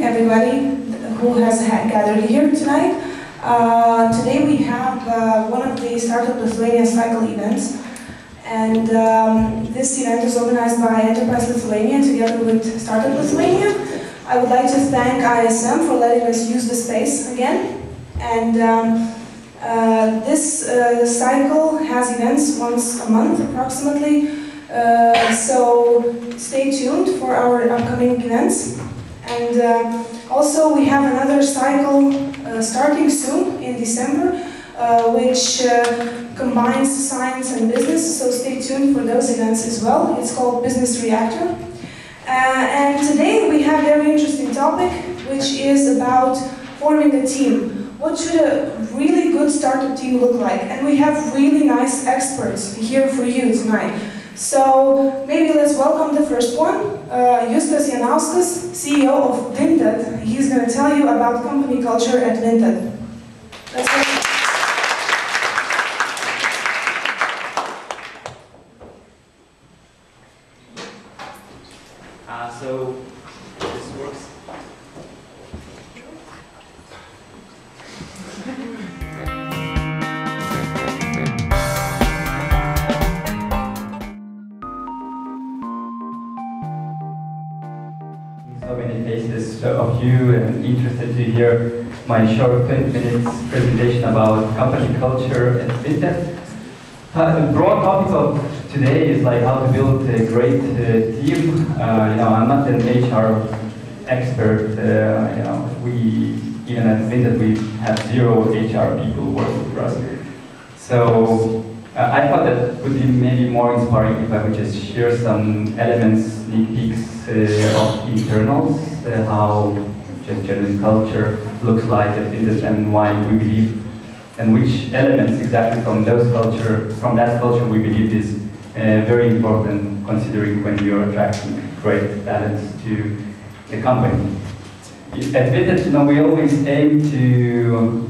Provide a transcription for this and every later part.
everybody who has gathered here tonight. Today we have one of the Startup Lithuania cycle events, and this event is organized by Enterprise Lithuania together with Startup Lithuania. I would like to thank ISM for letting us use the space again, and this cycle has events once a month approximately. So stay tuned for our upcoming events. And also we have another cycle starting soon in December, which combines science and business, so stay tuned for those events as well. It's called Business Reactor. And today we have a very interesting topic, which is about forming a team. What should a really good startup team look like? And we have really nice experts here for you tonight. So maybe let's welcome the first one, Justas, CEO of Vinted. He's going to tell you about company culture at Vinted. Let's go. So this works. So many faces of you and interested to hear my short 20 minutes presentation about company culture at Vinted. The broad topic of today is like how to build a great team. I'm not an HR expert. We even at Vinted we have 0 HR people working for us. So I thought that would be maybe more inspiring if I would just share some elements, sneak peeks of internals, how just general culture looks like at Vinted and why we believe, and which elements exactly from that culture we believe is very important, considering when you're attracting great talents to the company. At Vinted, we always aim to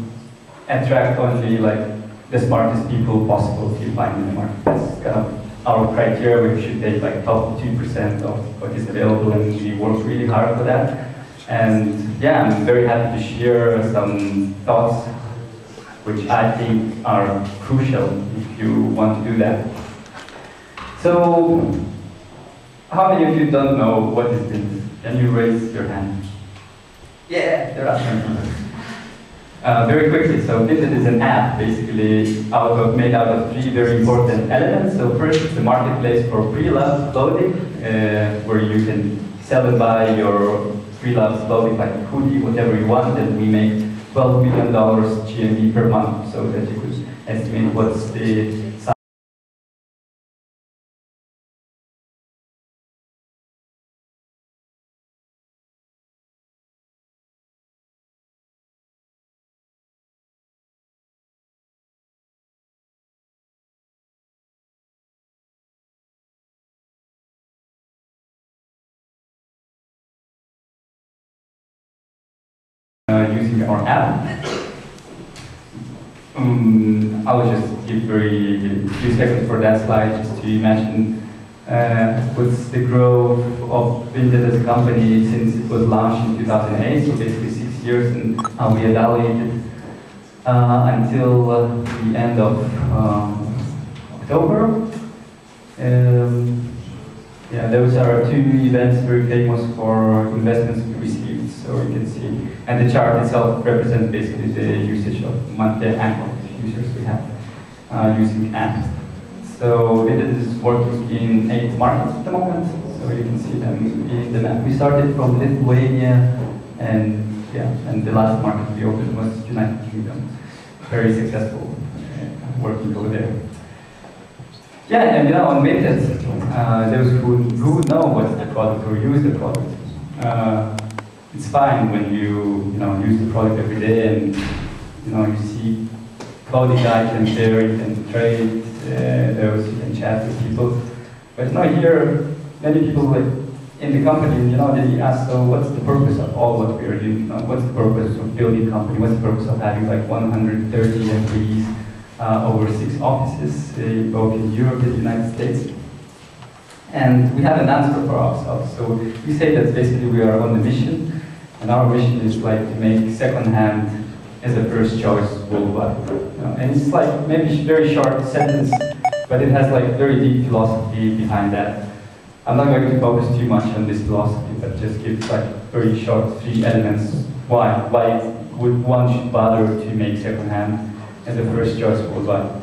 attract only like the smartest people possible to find in the market. That's kind of our criteria. We should take like top 2% of what is available, and we work really hard for that. And yeah, I'm very happy to share some thoughts which I think are crucial if you want to do that. So, how many of you don't know what is Vinted? Can you raise your hand? Yeah, there are some people. Very quickly, so Vinted is an app basically made out of 3 very important elements. So first, it's a marketplace for pre-loved clothing, where you can sell and buy your pre-loved clothing, like hoodie, whatever you want, and we make $12 million GMV per month, so that you could estimate what's the size. Using our app. I will just give a few seconds for that slide just to imagine what's the growth of Vinted as a company since it was launched in 2008, so basically 6 years, and how we evaluated until the end of October. Yeah, those are 2 events very famous for investments we received, so you can see. And the chart itself represents basically the usage of monthly active users we have using apps. So it is working in 8 markets at the moment, so you can see them in the map. We started from Lithuania, and the last market we opened was United Kingdom. Very successful working over there. Yeah, and on Vinted, those who know what's the product or use the product, it's fine when you use the product every day and you see clothing items there, you can trade those, you can chat with people. But here, many people in the company, they ask, so what's the purpose of all what we are doing? What's the purpose of building a company? What's the purpose of having like 130 employees? Over 6 offices, both in Europe and the United States. And we have an answer for ourselves. So we say that basically we are on the mission And our mission is like to make second-hand as a first choice worldwide. And it's like maybe a very short sentence, but it has like very deep philosophy behind that. I'm not going to focus too much on this philosophy, but just give like very short 3 elements why would one should bother to make second-hand as a first choice worldwide.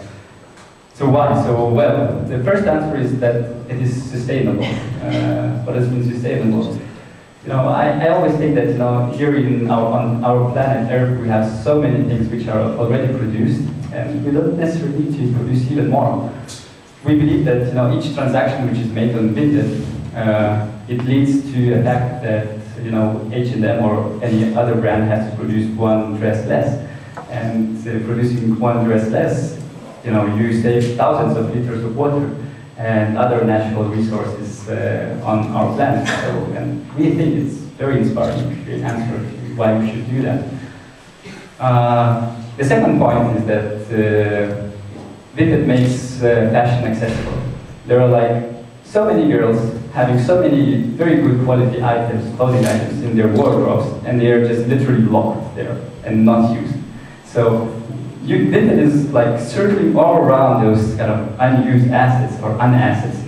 So why? So well, the first answer is that it is sustainable. What does it mean sustainable? I always think that here on our planet Earth we have so many things which are already produced, and we don't necessarily need to produce even more. We believe that each transaction which is made on Vinted, it leads to a fact that H&M or any other brand has to produce one dress less, and producing one dress less, you save thousands of liters of water and other natural resources on our planet. So, and we think it's very inspiring answer to why we should do that. The second point is that Vinted makes fashion accessible. There are like so many girls having so many very good quality items, clothing items in their wardrobes, and they are just literally locked there and not used. So Vinted is like circling all around those kind of unused assets or unassets,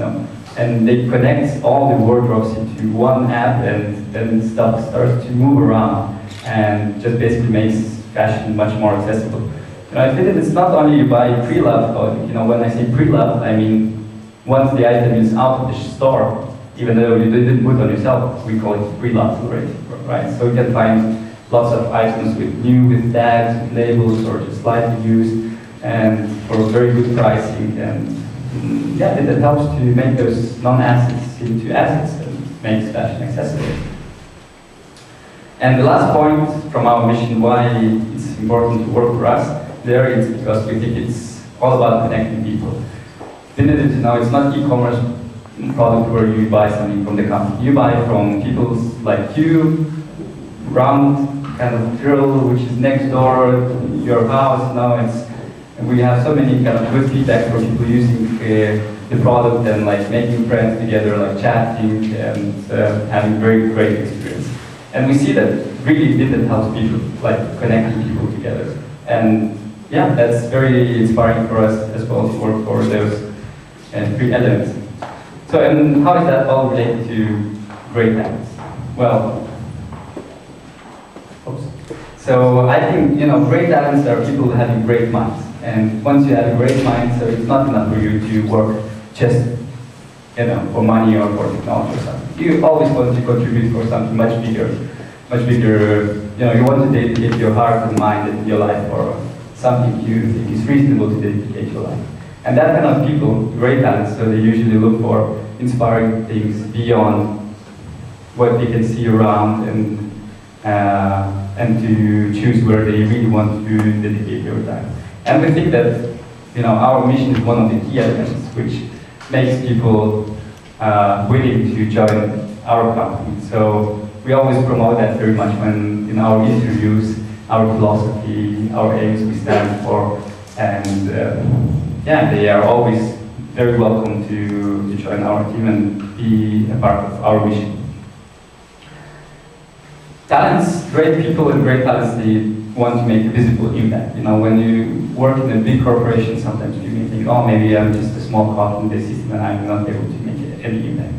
and they connect all the wardrobes into one app, and then stuff starts to move around and just basically makes fashion much more accessible. I think that it's not only you buy pre-loved clothing. When I say pre-loved, I mean once the item is out of the store, even though you didn't put it on yourself, we call it pre-loved already, right? So you can find lots of items with tags, with labels, or just slightly used, and for very good pricing. And yeah, it helps to make those non-assets into assets and makes fashion accessible. And the last point from our mission, why it's important to work for us, there is because we think it's all about connecting people. Vinted, it's not e-commerce product where you buy something from the company. You buy from people like you, round kind of girl which is next door to your house. And we have so many kind of good feedback from people using the product and like making friends together, like chatting and having very great experience. And we see that really Vinted helps people, like connecting people together. And yeah, that's very inspiring for us as well to work for those 3 elements. So, and how is that all related to great talents? Well, so I think great talents are people having great minds. And once you have a great mind, so it's not enough for you to work just for money or for technology or something. You always want to contribute for something much bigger. You want to dedicate your heart and mind and your life for something you think is reasonable to dedicate your life. And that kind of people, great talents, so they usually look for inspiring things beyond what they can see around, and to choose where they really want to dedicate their time. And we think that our mission is one of the key elements which makes people willing to join our company. So we always promote that very much when in our interviews, our philosophy, our aims we stand for, and yeah, they are always very welcome to join our team and be a part of our mission. Talents, great people and great talents, they want to make a visible impact. When you work in a big corporation, sometimes you may think, oh, maybe I'm just a small cog in the system and I'm not able to make any impact.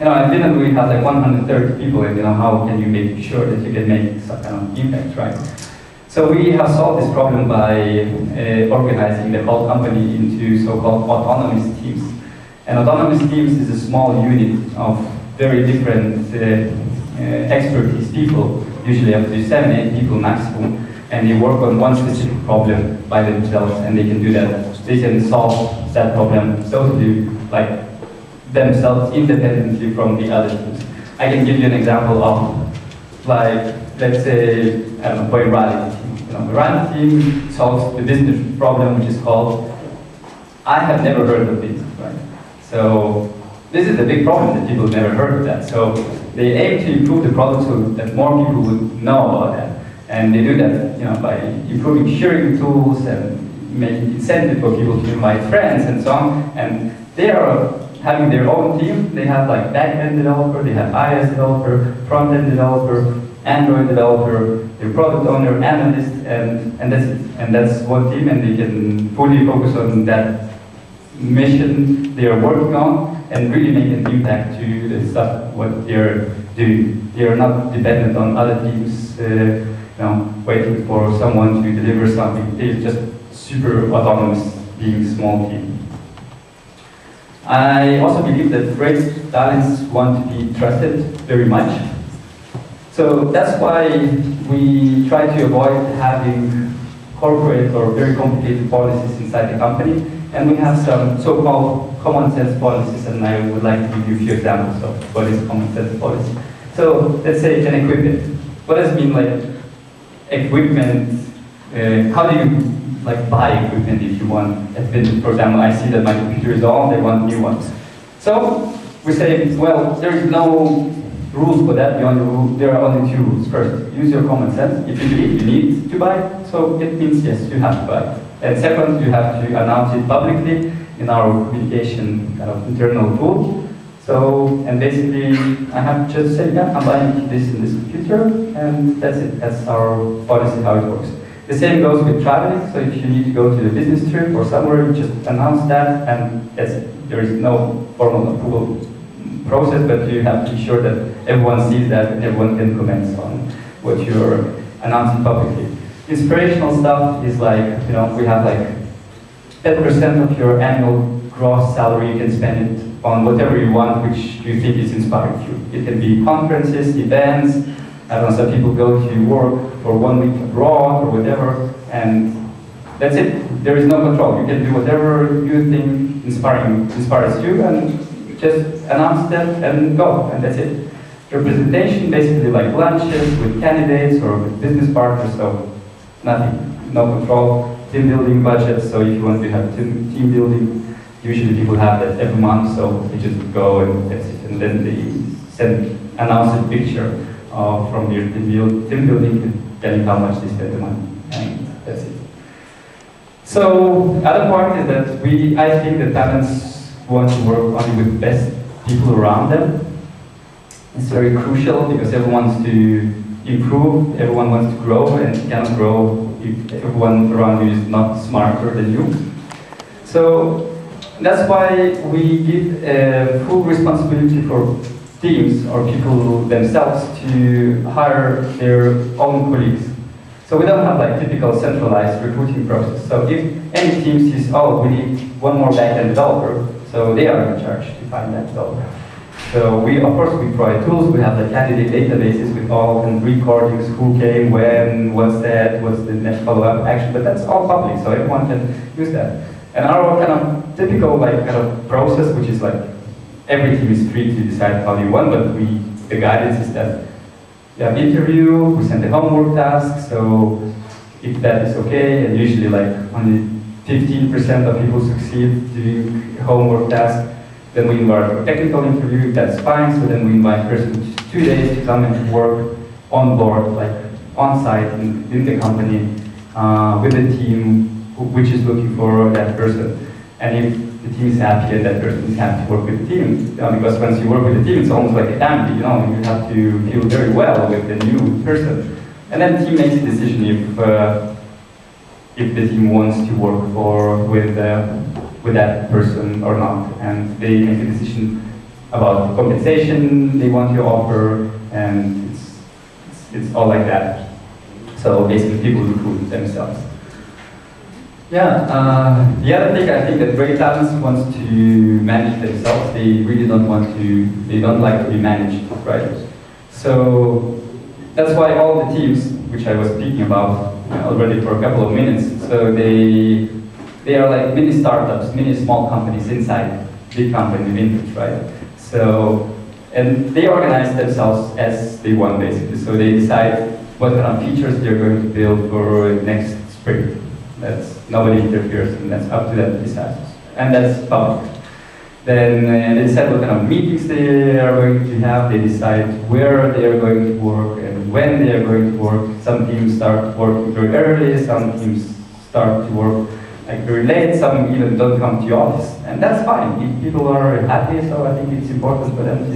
In Finland we have like 130 people, and how can you make sure that you can make some kind of impact, right? So we have solved this problem by organizing the whole company into so-called autonomous teams. And autonomous teams is a small unit of very different expertise people, usually up to 7-8 people maximum, and they work on one specific problem by themselves, and they can do that. They can solve that problem totally, like themselves, independently from the other teams. I can give you an example of, like, let's say, I don't know, for a rally team. The rally team solves the business problem, which is called, I have never heard of this, right? So this is a big problem that people have never heard of that. So they aim to improve the product so that more people would know about that. And they do that, by improving sharing tools and making incentive for people to invite friends and so on. And they are having their own team. They have like back-end developer, they have iOS developer, front-end developer, Android developer, their product owner, analyst, and that's it. And that's one team, and they can fully focus on that mission they are working on and really make an impact to the stuff what they're doing. They are not dependent on other teams, waiting for someone to deliver something. They're just super autonomous, being a small team. I also believe that great talents want to be trusted very much. So that's why we try to avoid having corporate or very complicated policies inside the company. And we have some so-called common sense policies, and I would like to give you a few examples of what is common sense policy. So let's say an equipment. What does it mean, like equipment? How do you buy equipment if you want? For example, I see that my computer is on, they want new ones. So we say, well, there is no rules for that. There are only two rules. First, use your common sense. If you believe you need to buy it, so it means yes, you have to buy it. And second, you have to announce it publicly in our communication kind of internal tool. So, and basically, I have to just say, yeah, I'm buying this in this computer, and that's it. That's our policy, how it works. The same goes with traveling. So if you need to go to a business trip or somewhere, you just announce that, and that's it. There is no formal approval process, but you have to be sure that everyone sees that and everyone can comment on what you're announcing publicly. Inspirational stuff is we have 10% of your annual gross salary, you can spend it on whatever you want, which you think is inspiring you. It can be conferences, events, I don't know, some people go to work for 1 week abroad or whatever, and that's it. There is no control. You can do whatever you think inspires you, and just announce that and go, and that's it. Representation, basically like lunches with candidates or with business partners, so nothing, no control. Team building budgets, so if you want to have team building, usually people have that every month, so they just go and that's it. And then they announce a picture from their team building, telling how much they spend the money, and that's it. So, other point is that I think that talents want to work only with the best people around them. It's very crucial because everyone wants to improve, everyone wants to grow, and you cannot grow if everyone around you is not smarter than you. So that's why we give full responsibility for teams or people themselves to hire their own colleagues. So we don't have typical centralized recruiting process. So if any team sees, oh, we need one more backend developer, so they are in charge to find that developer. So of course, we provide tools. We have the candidate databases with all and recordings, who came, when, what's the next follow-up action. But that's all public, so everyone can use that. And our kind of typical kind of process, which is every team is free to decide how they want, but the guidance is that you have interview, we send the homework task. So if that is okay, and usually only 15% of people succeed doing homework task. Then we invite for a technical interview, that's fine, so then we invite a person 2 days to come and work on board, on site in the company, with the team which is looking for that person. And if the team is happy and that person is happy to work with the team, because once you work with the team, it's almost like a family, you have to feel very well with the new person. And then the team makes a decision if the team wants to work with that person or not, and they make a decision about the compensation they want to offer, and it's all like that. So basically, people recruit themselves. Yeah, the other thing I think that great talents wants to manage themselves. They really don't like to be managed, right? So that's why all the teams, which I was speaking about already for a couple of minutes, so they are like mini startups, mini small companies inside big company, Vinted, right? So, and they organize themselves as they want, basically. So they decide what kind of features they're going to build for next spring. Nobody interferes, and that's up to them to decide. And that's public. Then they decide what kind of meetings they are going to have. They decide where they are going to work and when they are going to work. Some teams start working very early, some teams start to work very late, some even don't come to your office. And that's fine. If people are happy, so I think it's important for them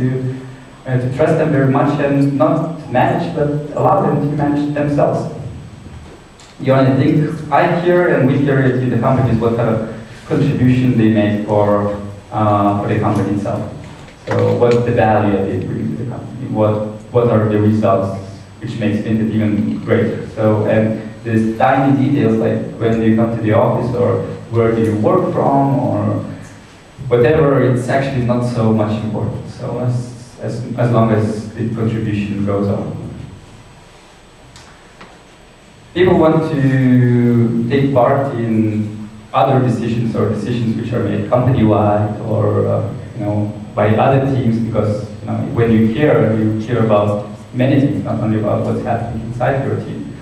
to trust them very much and not manage, but allow them to manage themselves. The only thing I hear and we hear in the company is what kind of contribution they make for the company itself. So what's the value that they bring to the company? What are the results which makes Vinted even greater? So, and these tiny details like when you come to the office or where do you work from or whatever, it's actually not so much important. So as long as the contribution goes on. People want to take part in other decisions or decisions which are made company-wide or by other teams, because when you care about many things, not only about what's happening inside your team.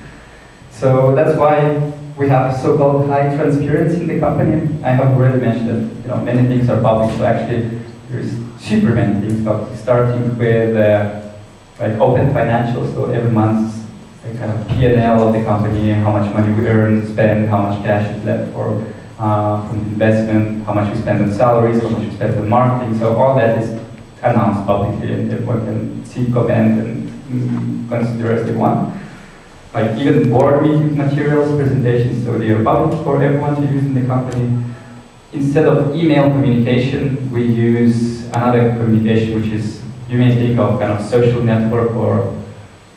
So that's why we have so-called high transparency in the company. I have already mentioned that many things are public, so actually there's super many things, starting with like open financials, so every month a kind of P&L of the company, how much money we earn, spend, how much cash is left for from investment, how much we spend on salaries, how much we spend on marketing. So all that is announced publicly, and everyone can see, comment, and consider as they want. Like even board meeting materials, presentations, so they are public for everyone to use in the company. Instead of email communication, we use another communication, which is, you may think of kind of social network or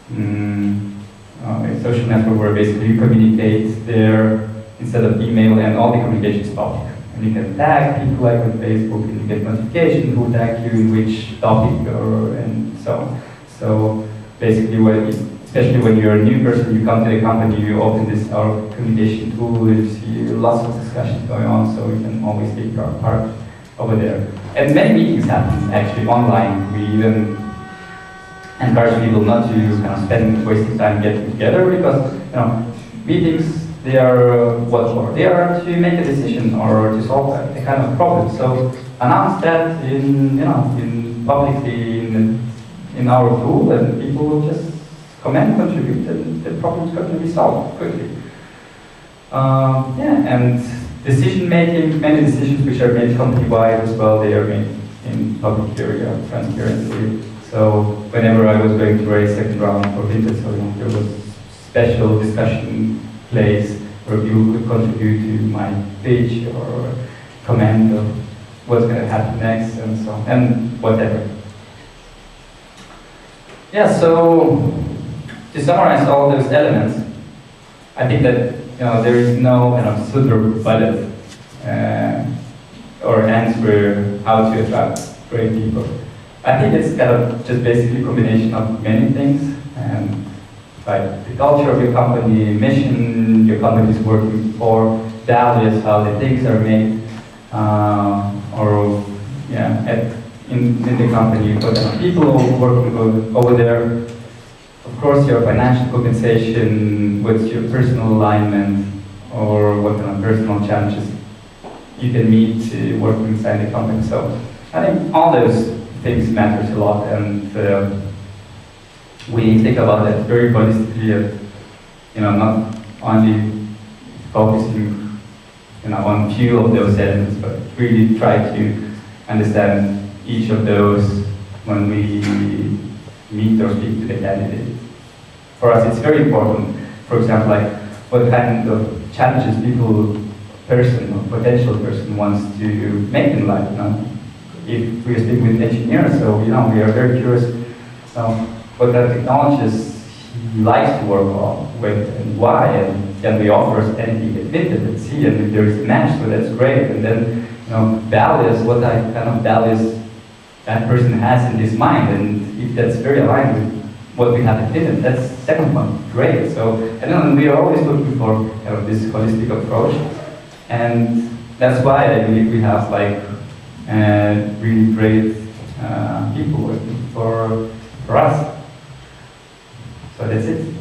a social network where basically you communicate there instead of email, and all the communication is public. And you can tag people like on Facebook, and you get notification who tagged you in which topic and so on. So basically, especially when you're a new person, you come to the company, you open this our communication tool, you see lots of discussions going on, so you can always take your part over there. And many meetings happen actually online. We even encourage people not to kind of spend wasting time getting together, because meetings, they are what for? They are to make a decision or to solve a kind of problem. So announce that in publicly in our tool, and people will just comment, contribute, and the problem is going to be solved quickly. And decision making, many decisions which are made company-wide as well, they are made in public area, transparency. So whenever I was going to raise second round for Vinted, so there was special discussion place where people could contribute to my pitch or comment of what's going to happen next and so on, and whatever. Yeah, so to summarize all those elements, I think that there is no kind of silver bullet or answer how to attract great people. I think it's kind of just basically a combination of many things, and like the culture of your company, mission your company is working for, values, how the things are made, in the company, what kind of people working over there. Of course, your financial compensation, what's your personal alignment, or what kind of personal challenges you can meet working inside the company. So I think all those things matters a lot, and we think about that very holistically, not only focusing on few of those elements, but really try to understand each of those when we meet or speak to the candidate. For us, it's very important, for example, like what kind of challenges person or potential person wants to make in life. If we are speaking with engineers, so we are very curious what kind of technologies he likes to work with and why, and can we offer anything at Vinted and see, and if there is a match, so that's great. And then values, what kind of values that person has in his mind, and if that's very aligned with what we have at Vinted, that's the second one, great. So, and then we are always looking for this holistic approach, and that's why I believe we have really great people working for us. So that's it.